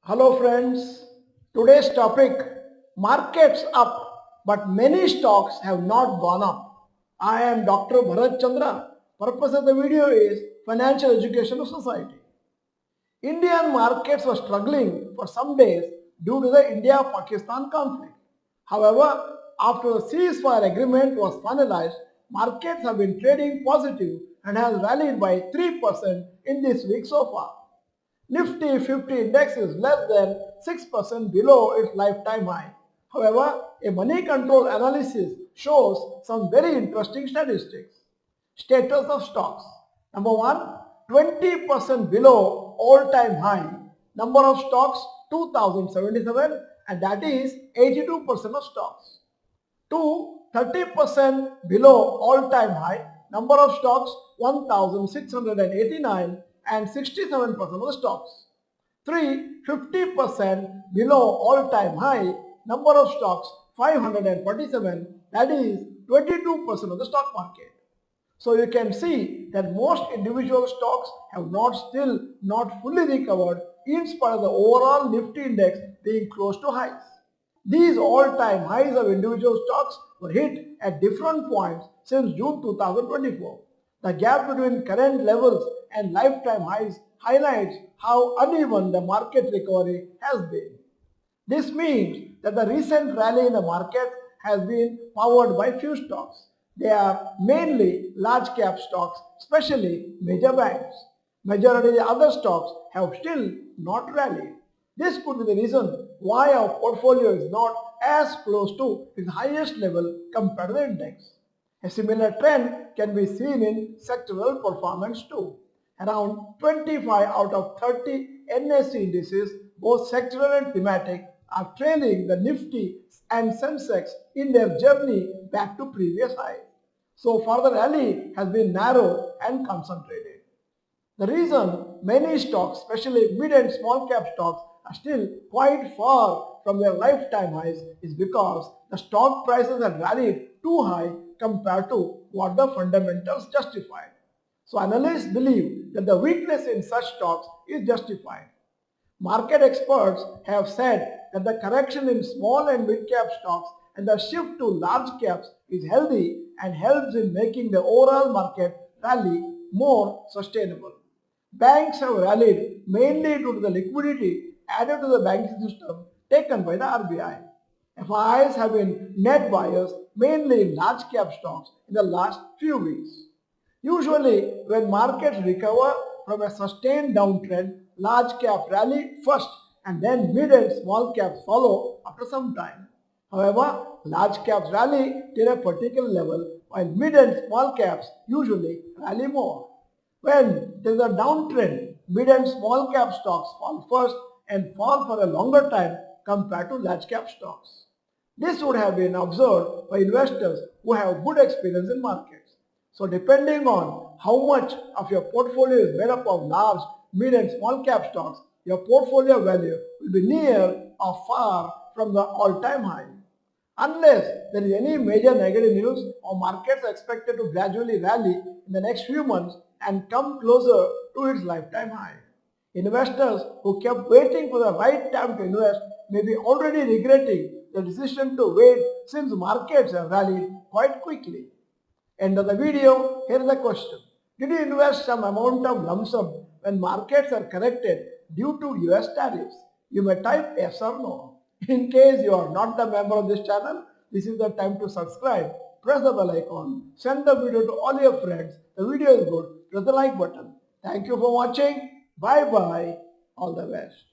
Hello friends, today's topic markets up but many stocks have not gone up. I am Dr. Bharath Chandra. Purpose of the video is financial education of society. Indian markets were struggling for some days due to the India-Pakistan conflict. However, after the ceasefire agreement was finalized, markets have been trading positive and has rallied by 3% in this week so far. Nifty 50 index is less than 6% below its lifetime high. However, a money control analysis shows some very interesting statistics. Status of stocks. Number 1, 20% below all-time high. Number of stocks 2077 and that is 82% of stocks. 2, 30% below all-time high. Number of stocks 1689 and 67% of the stocks. 3, 50% below all-time high. Number of stocks 547, that is 22% of the stock market. So you can see that most individual stocks have still not fully recovered in spite of the overall Nifty index being close to highs. These all-time highs of individual stocks were hit at different points since June 2024. The gap between current levels and lifetime highs highlights how uneven the market recovery has been. This means that the recent rally in the market has been powered by few stocks. They are mainly large cap stocks, especially major banks. Majority of the other stocks have still not rallied. This could be the reason why our portfolio is not as close to its highest level compared to the index. A similar trend can be seen in sectoral performance too. Around 25 out of 30 NSE indices, both sectoral and thematic, are trailing the Nifty and Sensex in their journey back to previous highs. So far the rally has been narrow and concentrated. The reason many stocks, especially mid and small cap stocks, are still quite far from their lifetime highs is because the stock prices have rallied too high compared to what the fundamentals justify. So analysts believe that the weakness in such stocks is justified. Market experts have said that the correction in small and mid cap stocks and the shift to large caps is healthy and helps in making the overall market rally more sustainable. Banks have rallied mainly due to the liquidity added to the banking system taken by the RBI. FIIs have been net buyers mainly in large cap stocks in the last few weeks. Usually, when markets recover from a sustained downtrend, large cap rally first and then mid and small caps follow after some time. However, large caps rally till a particular level while mid and small caps usually rally more. When there is a downtrend, mid and small cap stocks fall first and fall for a longer time compared to large cap stocks. This would have been observed by investors who have good experience in markets. So depending on how much of your portfolio is made up of large, mid and small cap stocks, your portfolio value will be near or far from the all-time high. Unless there is any major negative news or markets are expected to gradually rally in the next few months and come closer to its lifetime high. Investors who kept waiting for the right time to invest may be already regretting the decision to wait since markets have rallied quite quickly. End of the video, here is the question. Did you invest some amount of lump sum when markets are corrected due to US tariffs? You may type yes or no. In case you are not the member of this channel, this is the time to subscribe. Press the bell icon. Send the video to all your friends. The video is good. Press the like button. Thank you for watching. Bye bye. All the best.